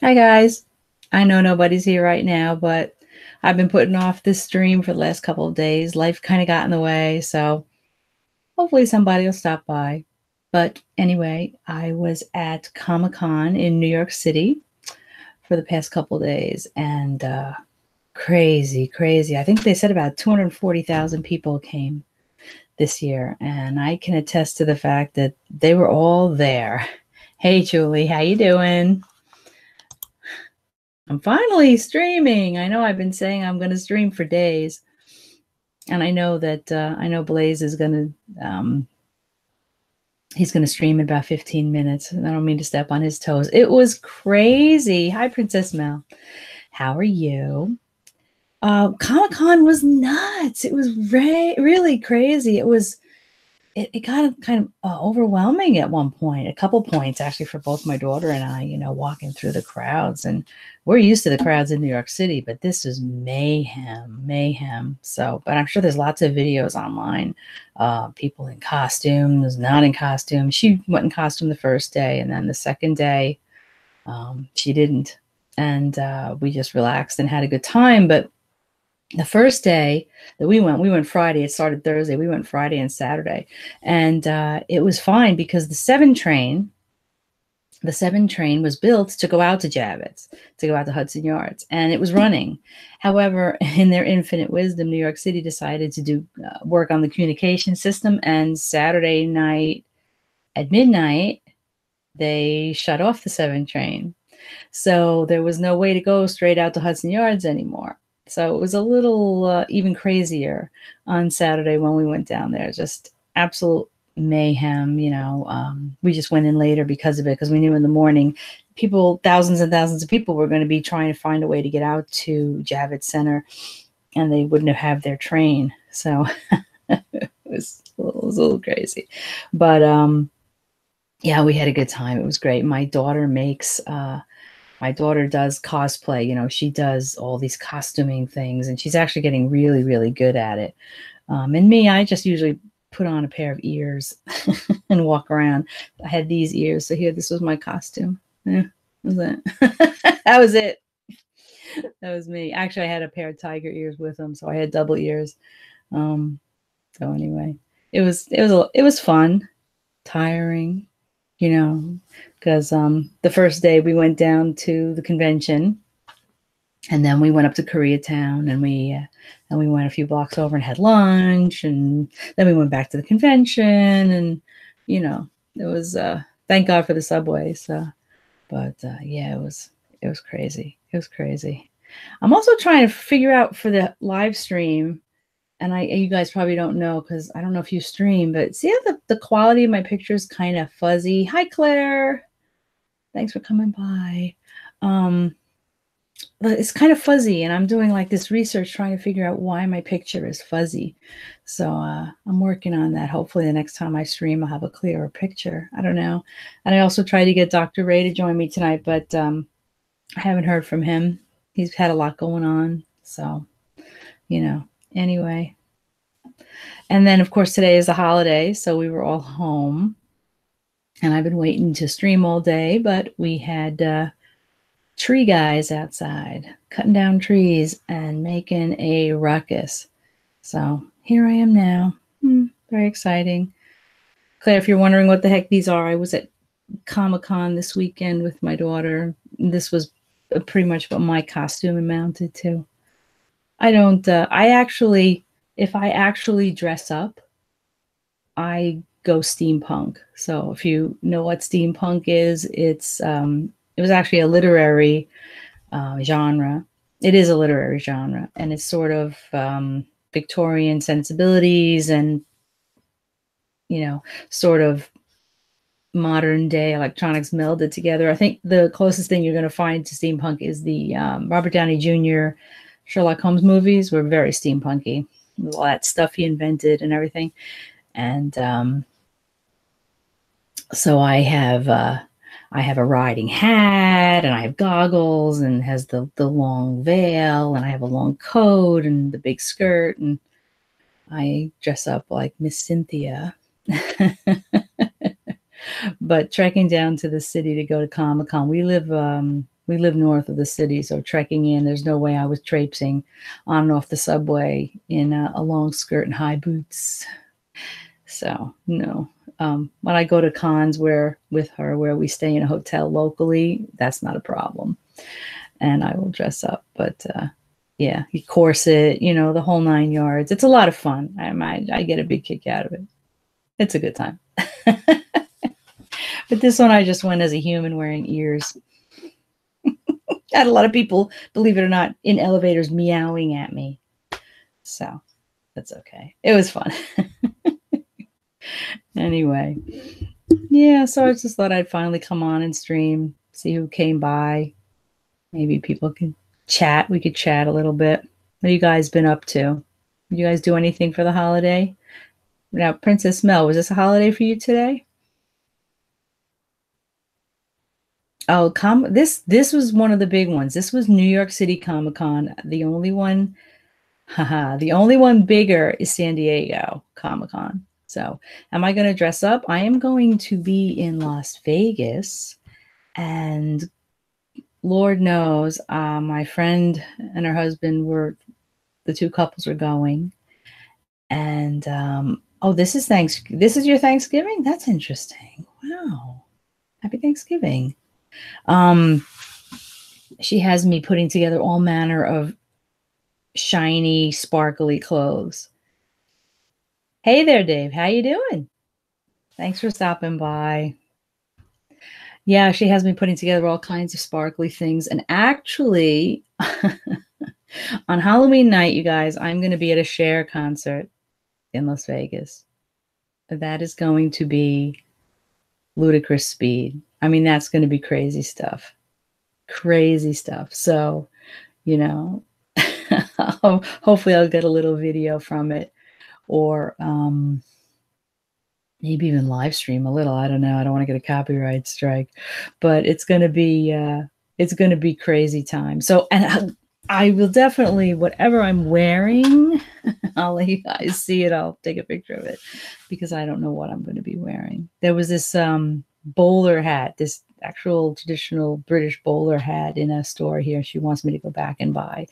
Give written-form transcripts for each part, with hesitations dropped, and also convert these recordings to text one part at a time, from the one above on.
Hi guys. I know nobody's here right now, but I've been putting off this stream for the last couple of days. Life kind of got in the way, so hopefully somebody will stop by. But anyway, I was at Comic-Con in New York City for the past couple of days, and crazy, crazy. I think they said about 240,000 people came this year, and I can attest to the fact that they were all there. Hey Julie, how you doing? I'm finally streaming. I know I've been saying I'm going to stream for days, and I know that I know Blaze is going to he's going to stream in about 15 minutes. And I don't mean to step on his toes. It was crazy. Hi, Princess Mel. How are you? Comic-Con was nuts. It was really crazy. It got kind of overwhelming at one point, a couple points actually, for both my daughter and I, walking through the crowds. And we're used to the crowds in New York City, but this is mayhem. So, but I'm sure there's lots of videos online, people in costumes, not in costume. She went in costume the first day, and then the second day, she didn't. And we just relaxed and had a good time. But the first day that we went Friday. It started Thursday. We went Friday and Saturday, and it was fine because the 7 train was built to go out to Javits, to go out to Hudson Yards, and it was running. However, in their infinite wisdom, New York City decided to do work on the communication system, and Saturday night at midnight, they shut off the 7 train. So there was no way to go straight out to Hudson Yards anymore. So it was a little even crazier on Saturday when we went down there. Just absolute mayhem. We just went in later because of it, because we knew in the morning thousands and thousands of people were going to be trying to find a way to get out to Javits Center, and they wouldn't have their train. So it was a little crazy. But yeah, we had a good time. It was great. My daughter does cosplay. She does all these costuming things, and she's actually getting really, really good at it. And me, I just usually put on a pair of ears and walk around. I had these ears, so here, this was my costume. Yeah, that was it. That was it. That was me. Actually, I had a pair of tiger ears with them, so I had double ears. So anyway, it was fun, tiring, because the first day we went down to the convention, and then we went up to Koreatown, and we went a few blocks over and had lunch, and then we went back to the convention, and it was thank God for the subway. So, but yeah, it was crazy. It was crazy. I'm also trying to figure out for the live stream, and you guys probably don't know, because I don't know if you stream, but see how the quality of my picture is kind of fuzzy. Hi, Claire. Thanks for coming by. But it's kind of fuzzy, and I'm doing like this research trying to figure out why my picture is fuzzy. So I'm working on that. Hopefully the next time I stream, I'll have a clearer picture. I don't know. And I also tried to get Dr. Ray to join me tonight, but I haven't heard from him. He's had a lot going on. So, anyway. And then, of course, today is a holiday, so we were all home. And I've been waiting to stream all day, but we had tree guys outside cutting down trees and making a ruckus. So here I am now. Very exciting. Claire, if you're wondering what the heck these are, I was at Comic-Con this weekend with my daughter. This was pretty much what my costume amounted to. If I actually dress up, I go steampunk. So if you know what steampunk is, it was actually a literary genre. It is a literary genre, and it's sort of Victorian sensibilities and, sort of modern day electronics melded together. I think the closest thing you're going to find to steampunk is the Robert Downey Jr. Sherlock Holmes movies were very steampunky, with all that stuff he invented and everything. And so I have a riding hat, and I have goggles, and has the long veil, and I have a long coat and the big skirt, and I dress up like Miss Cynthia. But trekking down to the city to go to Comic-Con, we live We live north of the city, so trekking in, there's no way I was traipsing on and off the subway in a long skirt and high boots. So no. When I go to cons with her where we stay in a hotel locally, that's not a problem. And I will dress up. But yeah, you corset, the whole 9 yards. It's a lot of fun. I get a big kick out of it. It's a good time. But this one I just went as a human wearing ears. I had a lot of people, believe it or not, in elevators meowing at me. So that's okay. It was fun. Anyway, yeah, so I just thought I'd finally come on and stream, see who came by. Maybe people could chat. We could chat a little bit. What have you guys been up to? Did you guys do anything for the holiday? Now, Princess Mel, was this a holiday for you today? Oh, this was one of the big ones. This was New York City Comic Con. The only one, the only one bigger is San Diego Comic Con. So, am I going to dress up? I am going to be in Las Vegas, and Lord knows, my friend and her husband the two couples are going, and oh, this is This is your Thanksgiving? That's interesting. Wow, happy Thanksgiving. She has me putting together all manner of shiny, sparkly clothes. Hey there, Dave. How you doing? Thanks for stopping by. Yeah, she has me putting together all kinds of sparkly things. And actually, on Halloween night, you guys, I'm going to be at a Cher concert in Las Vegas. That is going to be ludicrous speed. I mean, that's going to be crazy stuff. Crazy stuff. So, hopefully I'll get a little video from it, or maybe even live stream a little. I don't know. I don't want to get a copyright strike, but it's going to be crazy time. So, and I will definitely, whatever I'm wearing, I'll let you guys see it. I'll take a picture of it because I don't know what I'm going to be wearing. There was this bowler hat, this actual traditional British bowler hat in a store here. She wants me to go back and buy.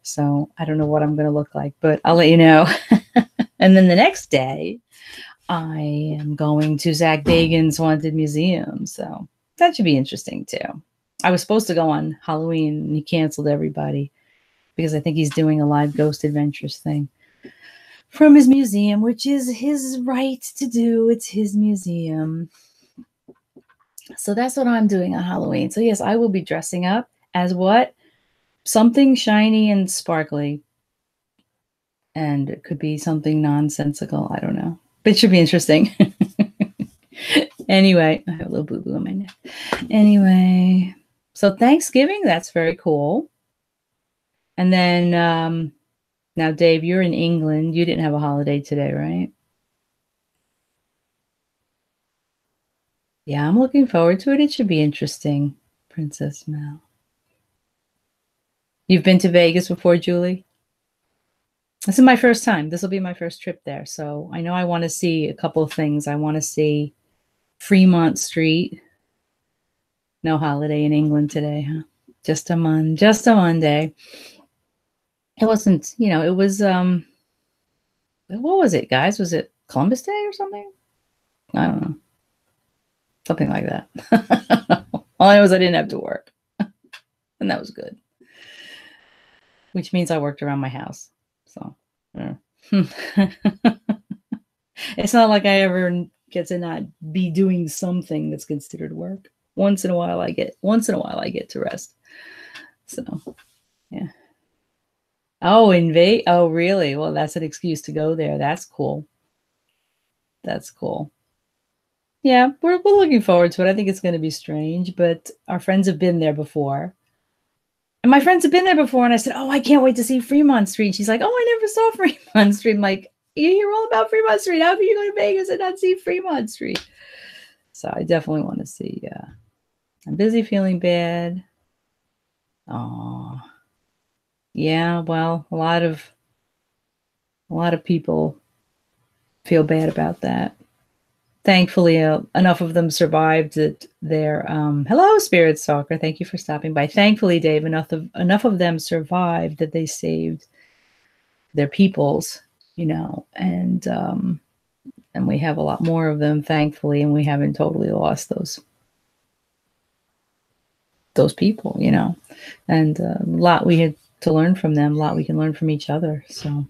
So I don't know what I'm going to look like, but I'll let you know. And then the next day, I am going to Zach Bagans' Haunted Museum. So that should be interesting too. I was supposed to go on Halloween and he canceled everybody because I think he's doing a live Ghost Adventures thing from his museum, which is his right to do. It's his museum. So that's what I'm doing on Halloween. So yes, I will be dressing up as what? Something shiny and sparkly. And it could be something nonsensical. I don't know. But it should be interesting. Anyway, I have a little boo-boo on my neck. Anyway, so Thanksgiving, that's very cool. And then, now, Dave, you're in England. You didn't have a holiday today, right? Yeah, I'm looking forward to it. It should be interesting, Princess Mel. You've been to Vegas before, Julie? This is my first time. This will be my first trip there. So I know I want to see a couple of things. I want to see Fremont Street. No holiday in England today, huh? Just a Monday. It wasn't, it was, what was it, guys? Was it Columbus Day or something? I don't know. Something like that. All I know is I didn't have to work. And that was good. Which means I worked around my house. So, yeah. It's not like I ever get to not be doing something that's considered work. Once in a while I get to rest. So, yeah. Oh, oh, really? Well, that's an excuse to go there. That's cool. That's cool. Yeah, we're looking forward to it. I think it's going to be strange, but our friends have been there before. And my friends have been there before, and I said, oh, I can't wait to see Fremont Street. She's like, oh, I never saw Fremont Street. I'm like, you hear all about Fremont Street. How can you go to Vegas and not see Fremont Street? So I definitely want to see. I'm busy feeling bad. Oh, yeah. Well, a lot of people feel bad about that. thankfully, enough of them survived that their hello, Spirit Stalker. Thank you for stopping by. Thankfully, Dave, enough of them survived that they saved their peoples, and we have a lot more of them, thankfully, and we haven't totally lost those people, and a lot we had to learn from them, a lot we can learn from each other. So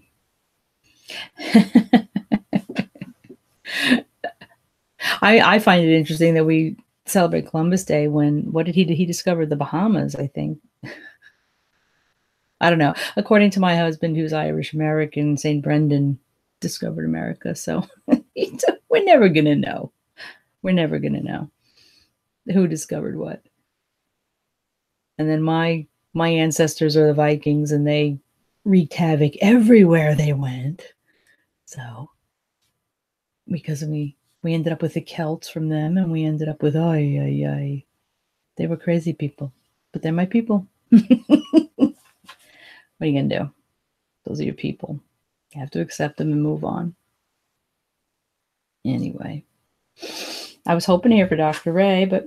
I find it interesting that we celebrate Columbus Day when, what did he discovered the Bahamas, I think. I don't know. According to my husband, who's Irish American, St. Brendan discovered America. So we're never going to know. We're never going to know who discovered what. And then my ancestors are the Vikings, and they wreaked havoc everywhere they went. So because we ended up with the Celts from them, and we ended up with, they were crazy people, but they're my people. What are you going to do? Those are your people. You have to accept them and move on. Anyway, I was hoping to hear for Dr. Ray, but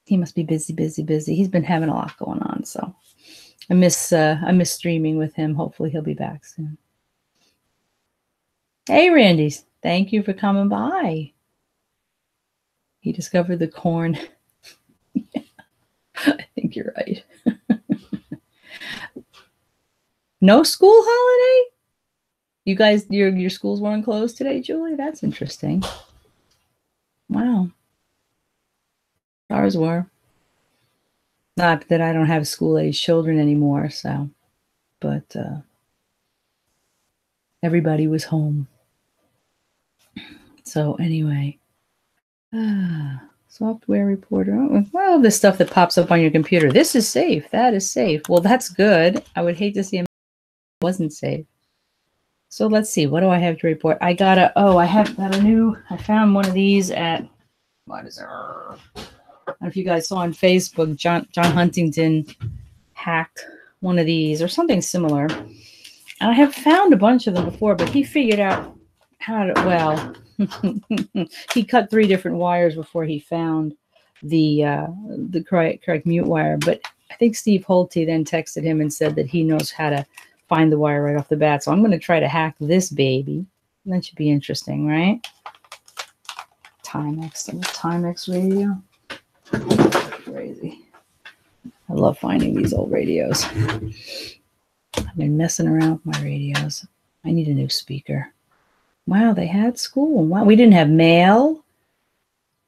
he must be busy. He's been having a lot going on, so I miss streaming with him. Hopefully he'll be back soon. Hey, Randy, thank you for coming by. He discovered the corn. I think you're right. No school holiday? You guys, your schools weren't closed today, Julie? That's interesting. Wow. Ours were. Not that I don't have school-age children anymore, so, but everybody was home. So anyway, software reporter. Oh, well, the stuff that pops up on your computer. This is safe. That is safe. Well, that's good. I would hate to see it wasn't safe. So let's see. What do I have to report? I found one of these at, what is it? I don't know if you guys saw on Facebook, John Huntington hacked one of these or something similar. And I have found a bunch of them before, but he figured out how to, well, he cut 3 different wires before he found the correct mute wire. But I think Steve Holte then texted him and said that he knows how to find the wire right off the bat. So I'm going to try to hack this baby. That should be interesting, right? Timex radio. Crazy. I love finding these old radios. I've been messing around with my radios. I need a new speaker. Wow, they had school. Wow, we didn't have mail.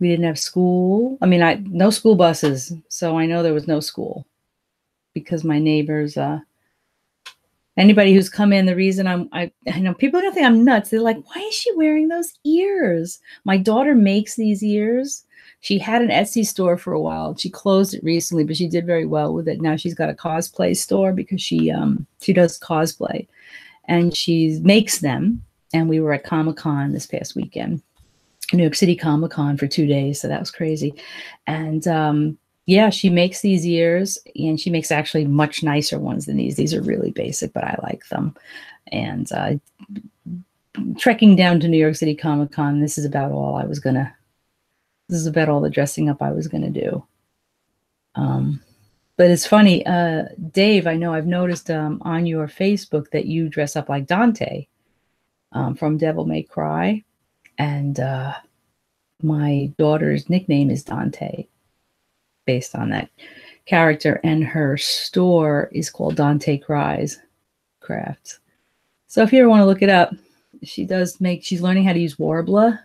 We didn't have school. I mean, no school buses. So I know there was no school because my neighbors, anybody who's come in, the reason I know people are gonna think I'm nuts. They're like, why is she wearing those ears? My daughter makes these ears. She had an Etsy store for a while. She closed it recently, but she did very well with it. Now she's got a cosplay store because she does cosplay, and she makes them. And we were at Comic-Con this past weekend, New York City Comic-Con for 2 days. So that was crazy. And yeah, she makes these ears, and she makes actually much nicer ones than these. These are really basic, but I like them. And trekking down to New York City Comic-Con, this is about all the dressing up I was going to do. But it's funny, Dave, I know I've noticed on your Facebook that you dress up like Dante from Devil May Cry. And my daughter's nickname is Dante, based on that character, and her store is called Dante Cries Crafts. So if you ever want to look it up, she's learning how to use Warbler.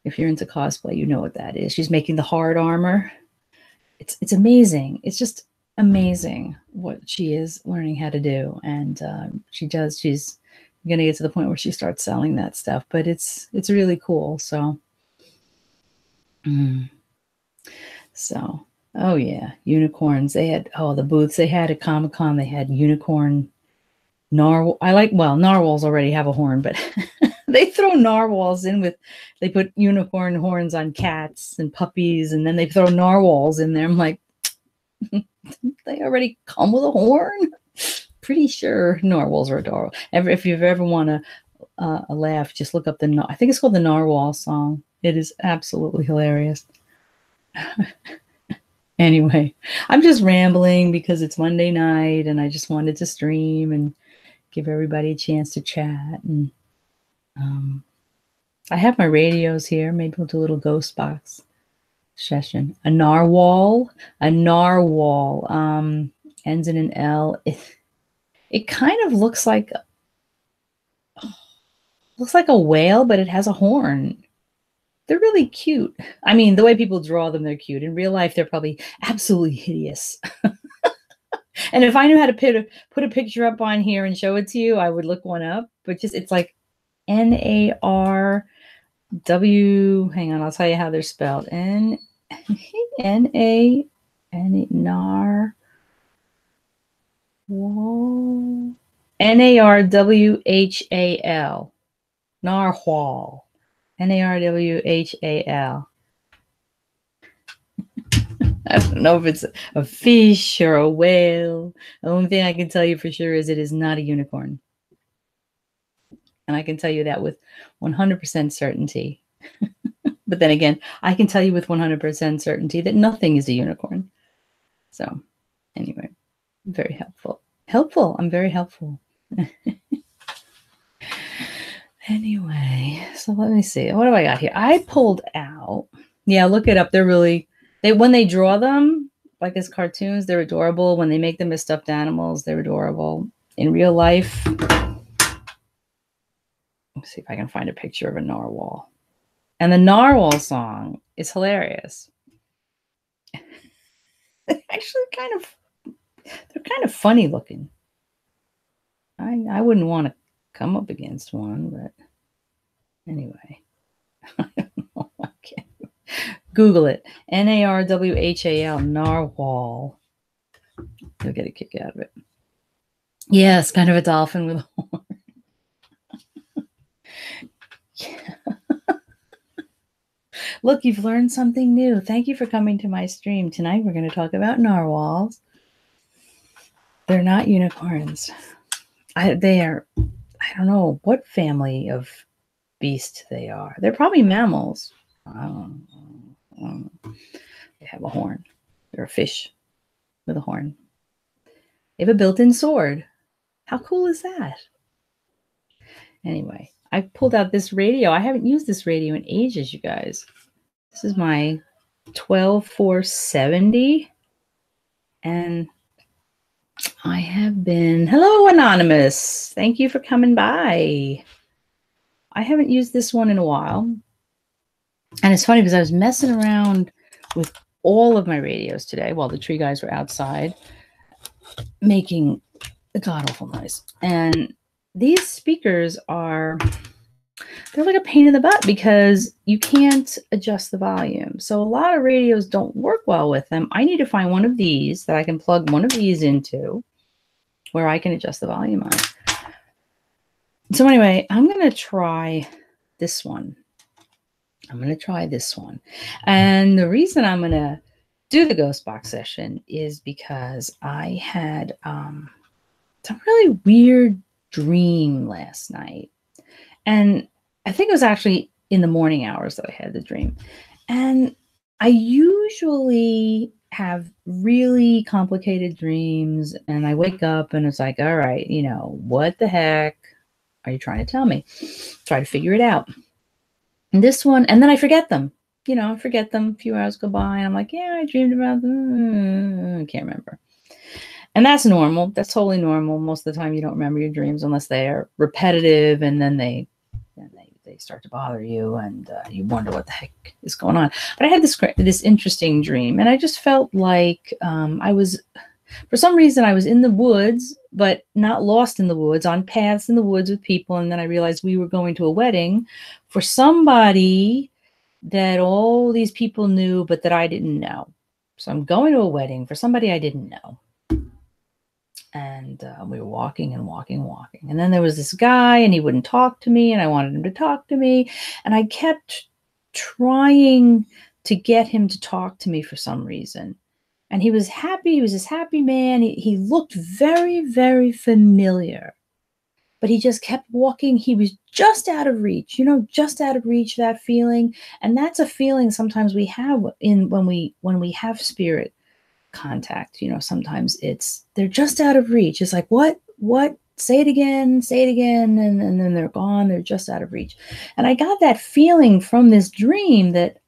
If you're into cosplay, you know what that is. She's making the hard armor. It's amazing. It's just amazing what she is learning how to do. And she's going to get to the point where she starts selling that stuff, but it's really cool. So, oh yeah, unicorns. They had, the booths they had at Comic-Con, they had unicorn narwhal. Narwhals already have a horn, but they throw narwhals in they put unicorn horns on cats and puppies, and then they throw narwhals in there. I'm like, they already come with a horn? Pretty sure narwhals are adorable. If you ever want to laugh, just look up I think it's called the Narwhal song. It is absolutely hilarious. Anyway, I'm just rambling because it's Monday night and I just wanted to stream and give everybody a chance to chat. And I have my radios here. Maybe we'll do a little ghost box session. A narwhal. Ends in an L. It kind of looks like a whale, but it has a horn. They're really cute. I mean, the way people draw them, they're cute. In real life, they're probably absolutely hideous. And if I knew how to put a picture up on here and show it to you, I would look one up. But just it's like NARW. Hang on, I'll tell you how they're spelled. NARWHAL. Narwhal. NARWHAL. I don't know if it's a fish or a whale. The only thing I can tell you for sure is it is not a unicorn. And I can tell you that with 100% certainty. But then again, I can tell you with 100% certainty that nothing is a unicorn. So anyway, very helpful. I'm very helpful. Anyway, so let me see. What do I got here? I pulled out. Yeah, look it up. They're really, when they draw them, like as cartoons, they're adorable. When they make them as stuffed animals, they're adorable. In real life, let's see if I can find a picture of a narwhal. And the narwhal song is hilarious. They're actually they're kind of funny looking. I wouldn't want to come up against one, but anyway. I don't know. I can't. Google it. NARWHAL, narwhal. You'll get a kick out of it. Yes, kind of a dolphin with a horn. Yeah. Look, you've learned something new. Thank you for coming to my stream. Tonight we're going to talk about narwhals. They're not unicorns. They are, I don't know what family of beast they are. They're probably mammals. They have a horn. They're a fish with a horn. They have a built-in sword. How cool is that? Anyway, I pulled out this radio. I haven't used this radio in ages, you guys. This is my 12470. And I have been... Hello, Anonymous. Thank you for coming by. I haven't used this one in a while. And it's funny because I was messing around with all of my radios today while the tree guys were outside making the god-awful noise. And these speakers they're like a pain in the butt because you can't adjust the volume. So a lot of radios don't work well with them. I need to find one of these that I can plug one of these into where I can adjust the volume on. So anyway, I'm going to try this one. And the reason I'm going to do the ghost box session is because I had some really weird dream last night. And I think it was actually in the morning hours that I had the dream. And I usually have really complicated dreams and I wake up and it's like, all right, what the heck are you trying to tell me? Try to figure it out. And this one, and then I forget them. I forget them. A few hours go by and I'm like, yeah, I dreamed about them. I can't remember. And that's normal. That's totally normal. Most of the time you don't remember your dreams unless they are repetitive and then they start to bother you and you wonder what the heck is going on. But I had this interesting dream and I just felt like for some reason I was in the woods, but not lost in the woods, on paths in the woods with people. And then I realized we were going to a wedding for somebody that all these people knew, but that I didn't know. So I'm going to a wedding for somebody I didn't know. And we were walking. And then there was this guy and he wouldn't talk to me and I wanted him to talk to me. And I kept trying to get him to talk to me for some reason. And he was happy. He was this happy man. He looked very, very familiar. but he just kept walking. He was just out of reach, just out of reach, that feeling. And that's a feeling sometimes we have when we have spirit contact. Sometimes they're just out of reach. It's like, what, say it again, and then they're gone. They're just out of reach. And I got that feeling from this dream that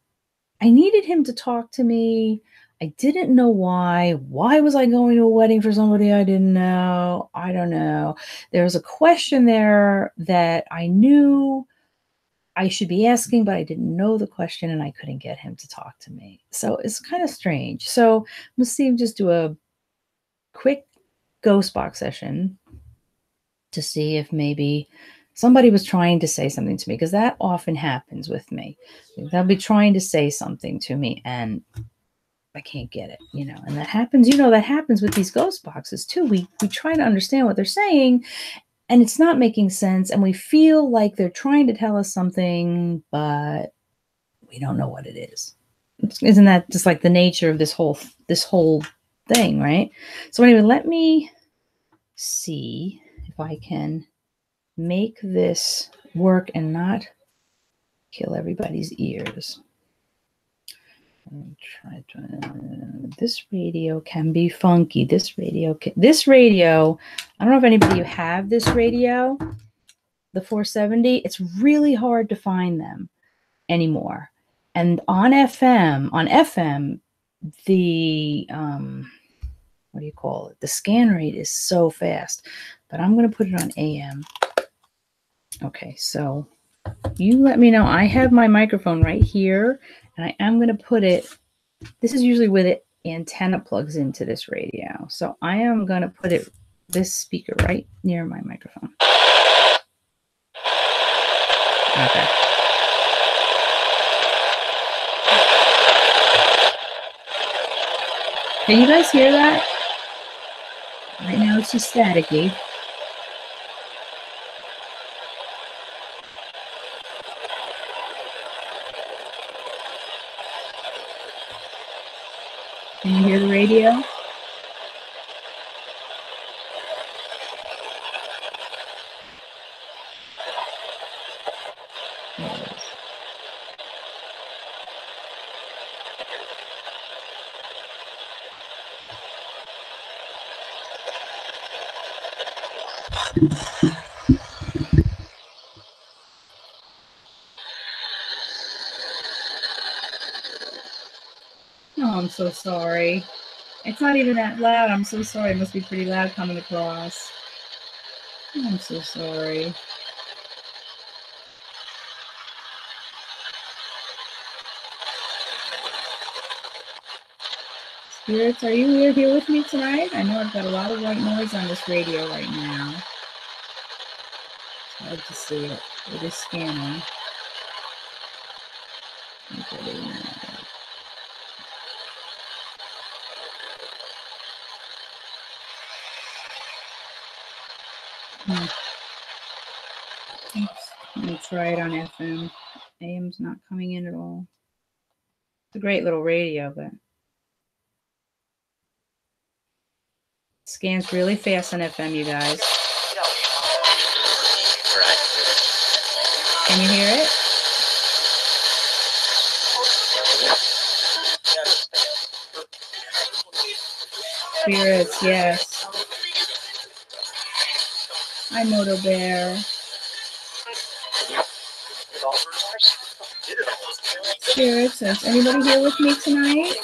I needed him to talk to me. I didn't know why. Why was I going to a wedding for somebody I didn't know? I don't know. There was a question there that I knew I should be asking, but I didn't know the question, and I couldn't get him to talk to me. So it's kind of strange. So let's see, just do a quick ghost box session to see if maybe somebody was trying to say something to me, because that often happens with me. They'll be trying to say something to me, and I can't get it, and that happens, that happens with these ghost boxes too. We try to understand what they're saying, and it's not making sense, and we feel like they're trying to tell us something, but we don't know what it is. Isn't that just like the nature of this whole thing, right? So anyway, let me see if I can make this work and not kill everybody's ears. This radio can be funky. This radio, I don't know if anybody have this radio, the 470. It's really hard to find them anymore. And on FM, the what do you call it? The scan rate is so fast. But I'm going to put it on AM. Okay, so you let me know. I have my microphone right here, and I am going to put it, this is usually where the antenna plugs into this radio. So I am going to put this speaker right near my microphone. Okay. Can you guys hear that? Right now it's just staticky. Can you hear the radio? Oh, I'm so sorry. It's not even that loud. I'm so sorry. It must be pretty loud coming across. Oh, I'm so sorry. Spirits, are you here with me tonight? I know I've got a lot of white noise on this radio right now. It's hard to see it. It is scanning. Oops. Let me try it on FM. AM's not coming in at all. It's a great little radio, but it scans really fast on FM, you guys. Can you hear it? Spirits, yes. Hi, Moto Bear. Spirits, is anybody here with me tonight?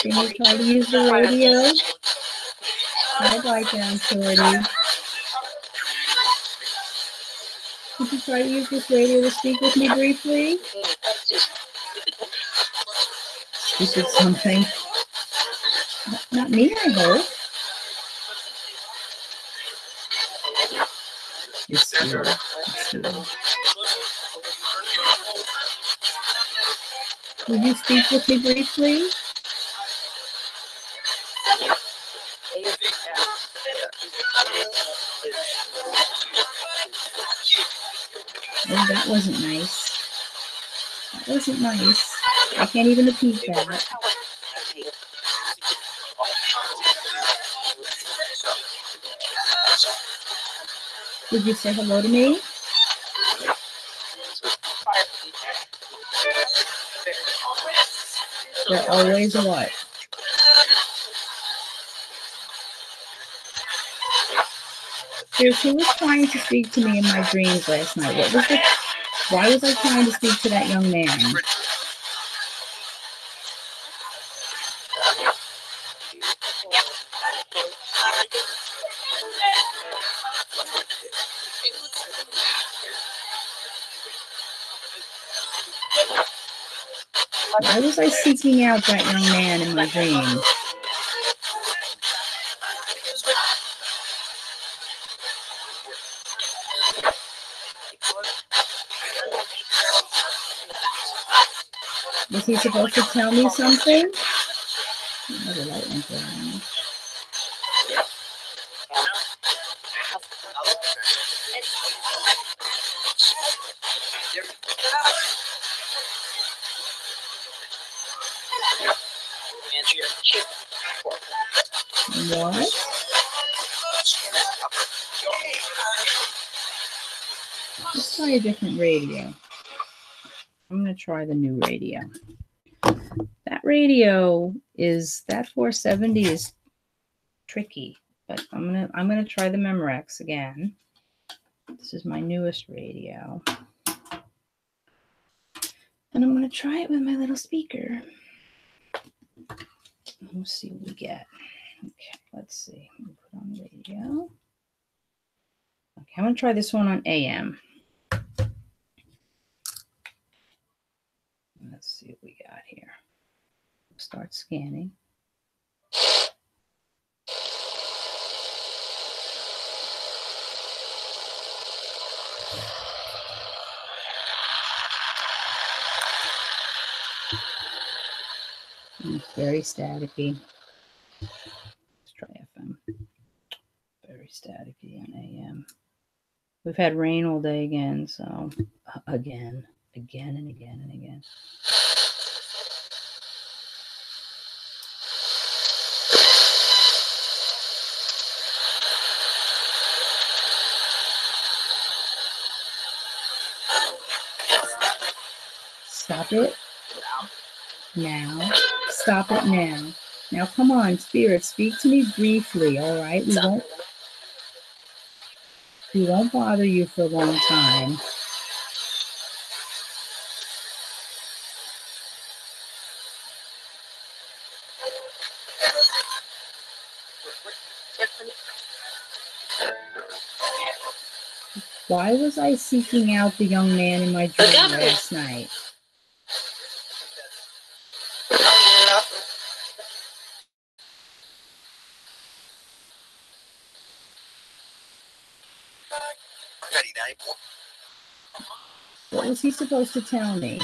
Can you try to use the radio? I'd like down 40. Could you try to use this radio to speak with me briefly? This is something. Not me, I hope. It's here. It's here. Would you speak with me briefly? Oh, that wasn't nice. That wasn't nice. I can't even repeat that. Did you say hello to me? They're always what? Here's who was trying to speak to me in my dreams last night. Why was I trying to speak to that young man? Why was I seeking out that young man in my dreams? Was he supposed to tell me something? Another light went on. What? Let's try a different radio. I'm going to try the new radio. That radio is, that 470 is tricky, but I'm gonna try the Memorex again. This is my newest radio. And I'm going to try it with my little speaker. We'll see what we get. Okay, let's see. Put on radio. Okay, I'm going to try this one on AM. Let's see what we got here. Start scanning. It's very staticky. Let's try FM. Very staticky on AM. We've had rain all day again, so again and again. Stop it now. Stop it now. Now, come on, Spirit, speak to me briefly, all right? We won't bother you for a long time. Why was I seeking out the young man in my dream last night? What was he supposed to tell me?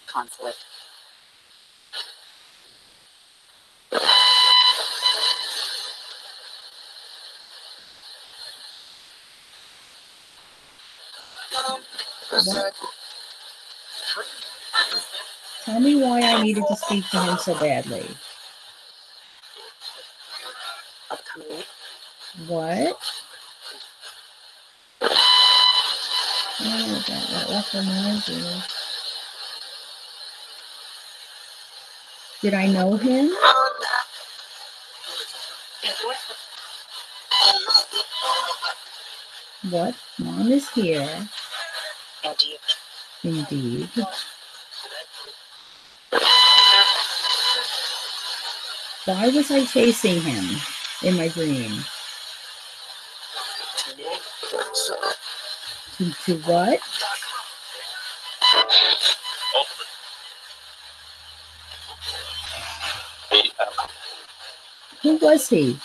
Conflict. What? Tell me why I needed to speak to him so badly. What? Oh, that reminds me. Did I know him? What? Mom is here. Indeed. Why was I chasing him in my dream? To what? Who was he?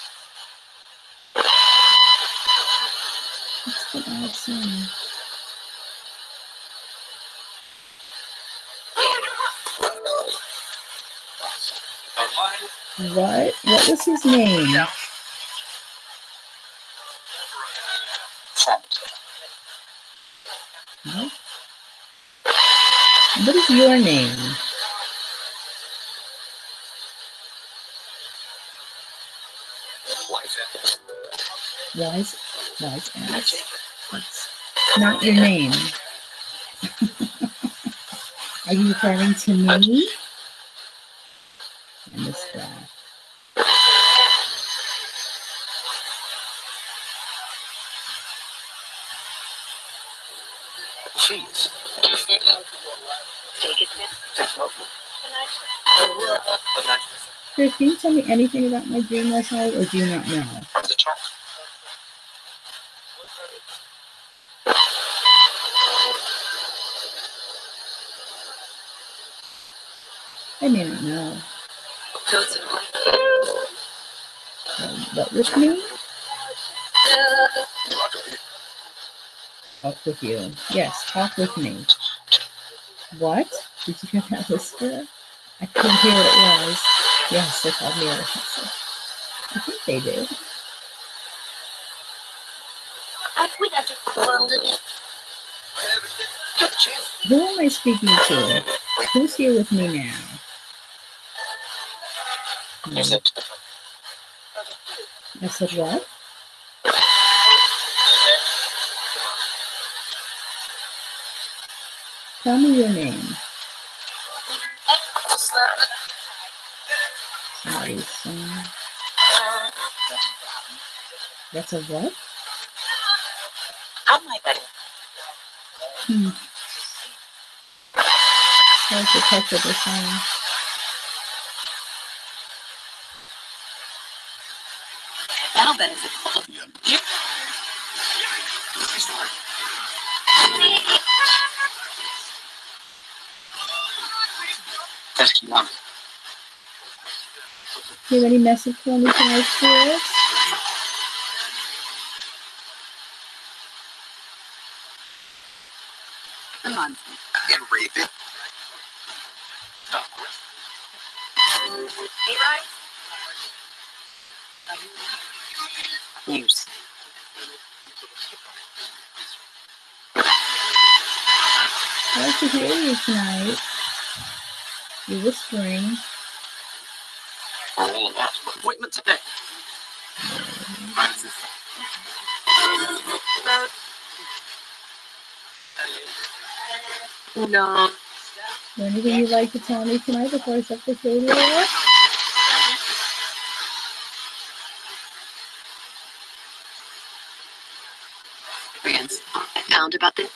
What's the odd sound? What? What was his name? What? What is your name? Wise ass. That's not your name. Are you referring to me? And this guy. Cheese. Chris, can you tell me anything about my dream last night, or do you not know? I may not know. What with me? Talk with you. Yes, talk with me. What? Did you hear that whisper? I couldn't hear what it was. Yes, they called me a whisper. I think they did. Who am I speaking to? Who's here with me now? I said what? Tell me your name. That's a what? How's the touch of the phone? That'll benefit. Do you have any message for me tonight, Spirit? Come on. Get raped. Hey, right? News. I like to hear you tonight. You're whispering. Appointment today. No. Anything you'd like to tell me tonight before I set this radio up? Friends, I found about this.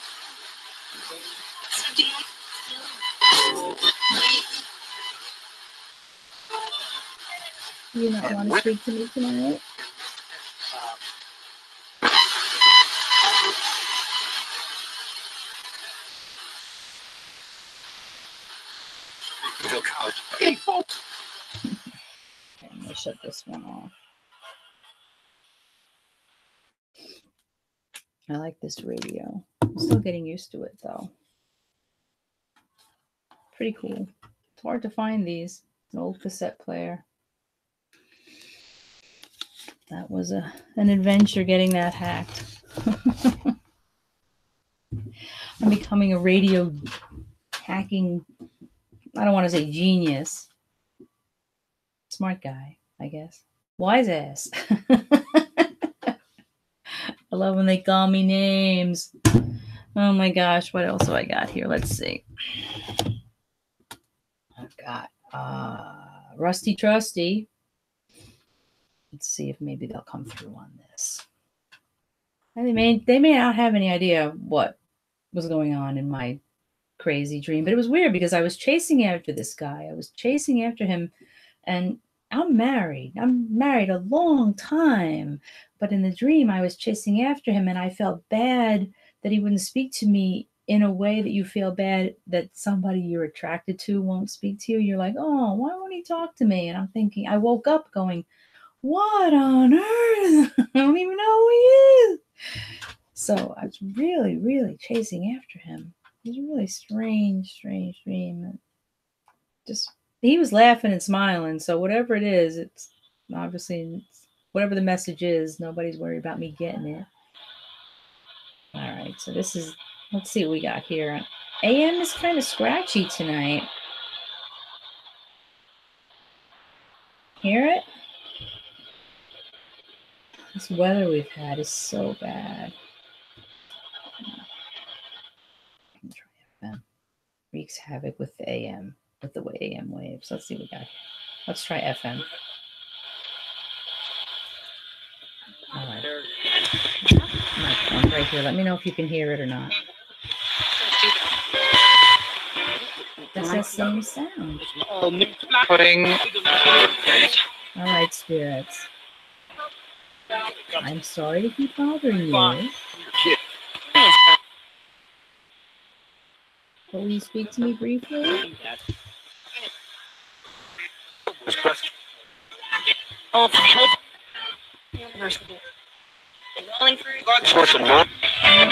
Do you not want to speak to me tonight? Hey, folks. Okay, I'm going to shut this one off. I like this radio. I'm still getting used to it, though. Pretty cool. It's hard to find these. It's an old cassette player. That was an adventure getting that hacked. I'm becoming a radio hacking, I don't want to say genius. Smart guy, I guess. Wise ass. I love when they call me names. Oh my gosh, what else do I got here? Let's see. I've got Rusty Trusty. Let's see if maybe they'll come through on this. They may not have any idea what was going on in my crazy dream, but it was weird because I was chasing after this guy. I was chasing after him, and I'm married a long time, but in the dream I was chasing after him, and I felt bad that he wouldn't speak to me in a way that you feel bad that somebody you're attracted to won't speak to you. You're like, oh, why won't he talk to me? And I'm thinking, I woke up going, what on earth? I don't even know who he is. So I was really, really chasing after him. It was a really strange dream. Just he was laughing and smiling. So whatever it is, it's obviously whatever the message is. Nobody's worried about me getting it. All right. So this is. Let's see what we got here. AM is kind of scratchy tonight. Hear it? This weather we've had is so bad. Wreaks havoc with the AM, with the AM waves. Let's see what we got here. Let's try FM. All right. Microphone's right here. Let me know if you can hear it or not. That's that same sound. Pudding. All right, spirits. I'm sorry to keep bothering you. But will you speak to me briefly?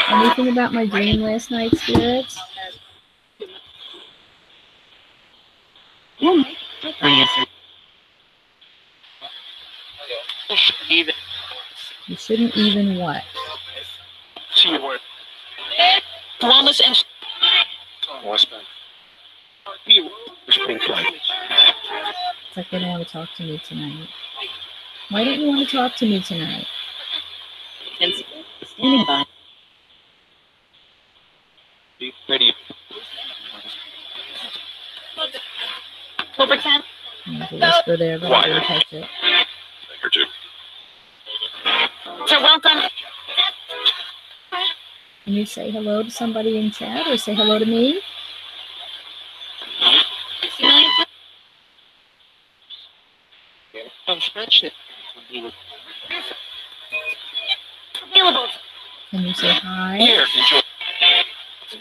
Anything about my dream last night, spirits? You shouldn't even what? It's like they don't want to talk to me tonight. Why don't you want to talk to me tonight? Standing by. Over 10. There's a whisper there, but I didn't catch it. So welcome. Can you say hello to somebody in chat or say hello to me? Can you say hi? Yes.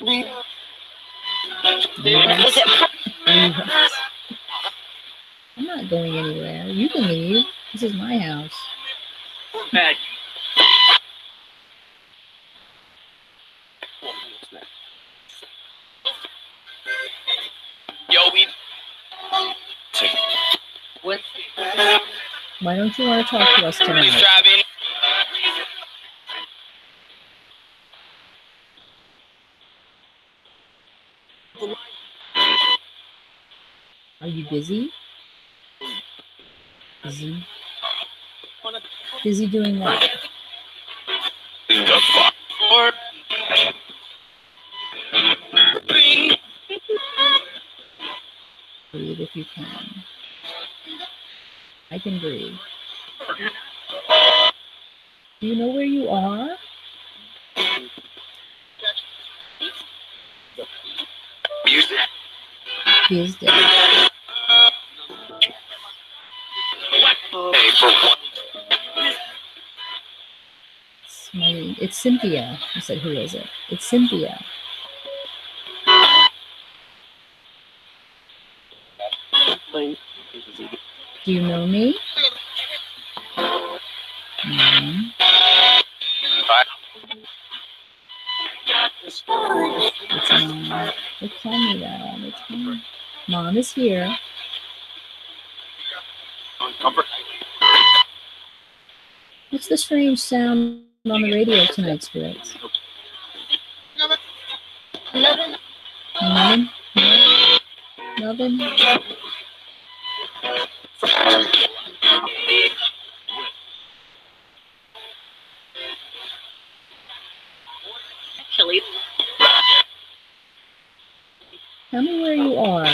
Yes. I'm not going anywhere. You can leave. This is my house. Why don't you want to talk to us tonight? Are you busy? Busy? Busy doing what? Breathe if you can. I can breathe. Do you know where you are? Tuesday. It's Cynthia. I said, who is it? It's Cynthia. Do you know me? No. It's Mom. They tell me that all the time. Mom is here. What's the strange sound on the radio tonight, spirits? Nothing. Nothing. Actually, tell me where you are.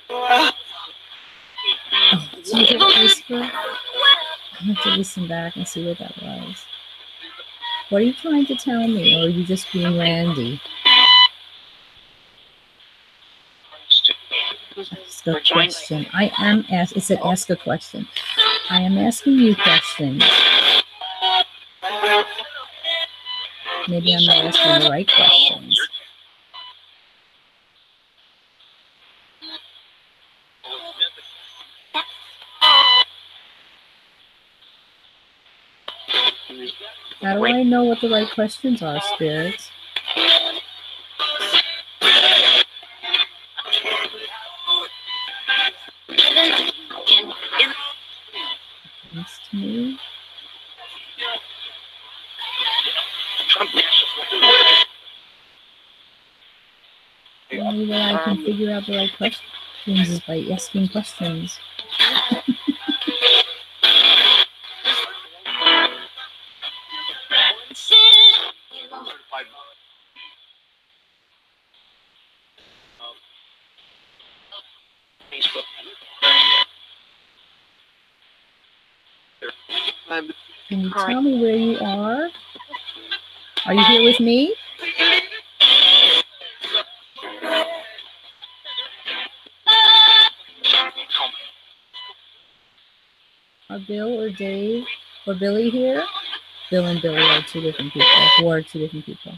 What? Oh, did you hear that whisper? I have to listen back and see what that was. What are you trying to tell me, or are you just being randy? Ask a question. I am ask. It said ask a question. I am asking you questions. Maybe I'm not asking the right questions. How do I know what the right questions are, spirits? Thanks to me. Only way I can figure out the right question. iTunes by asking questions. Can you tell me where you are? Are you here with me? Are Bill or Dave or Billy here? Bill and Billy are two different people. Were two different people.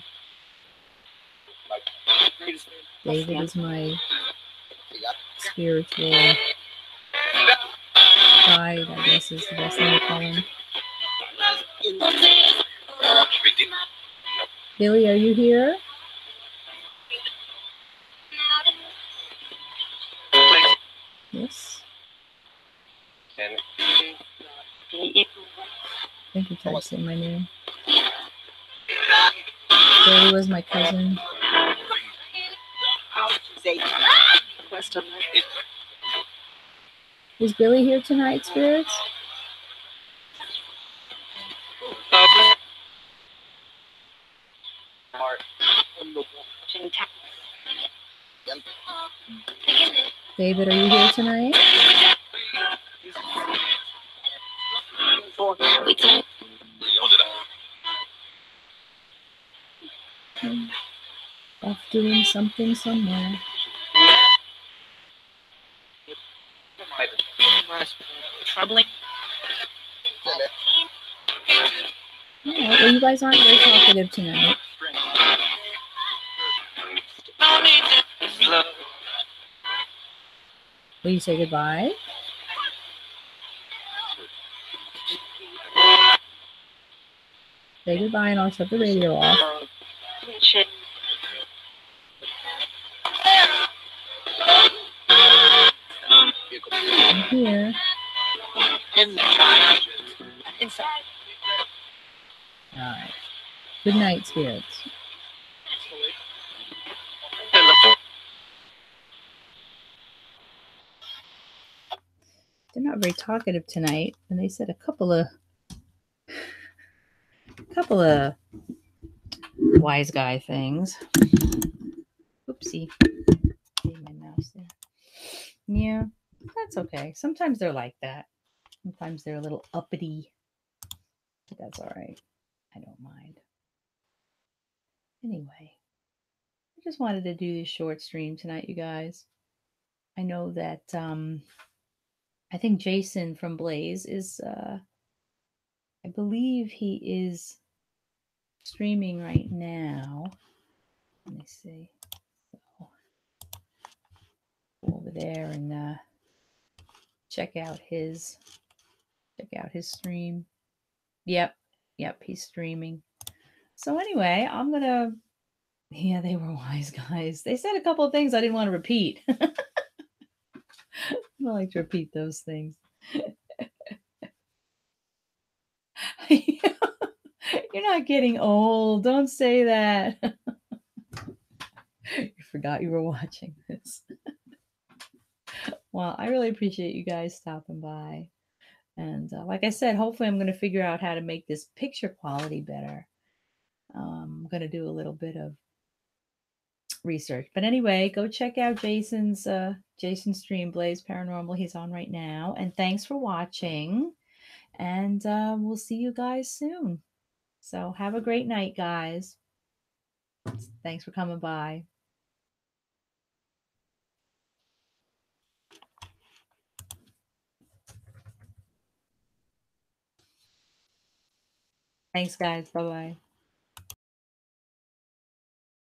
David is my spiritual guide, I guess is the best thing to call him. Billy, are you here? Yes. I think you tried to say my name. Billy was my cousin. Is Billy here tonight, spirits? David, are you here tonight? Off doing something somewhere. Troubling. Yeah, well, you guys aren't very talkative tonight. Will you say goodbye? Say goodbye and I'll shut the radio off. I'm here. All right. Good night, spirits. They're not very talkative tonight, and they said a couple of wise guy things. Oopsie. Leave my mouse there. Yeah, that's okay. Sometimes they're like that. Sometimes they're a little uppity. But that's all right. I don't mind. Anyway, I just wanted to do this short stream tonight, you guys. I know that I think Jason from Blaze is I believe he is streaming right now. Let me see. So, go over there and check out his stream. Yep, he's streaming. So anyway, I'm gonna. Yeah, they were wise guys. They said a couple of things I didn't want to repeat. I don't like to repeat those things. You're not getting old. Don't say that. You forgot you were watching this. Well, I really appreciate you guys stopping by. And like I said, hopefully I'm going to figure out how to make this picture quality better. I'm going to do a little bit of research. But anyway, go check out Jason's stream, Blaze Paranormal. He's on right now. And thanks for watching. And we'll see you guys soon. So have a great night, guys. Thanks for coming by. Thanks, guys. Bye-bye.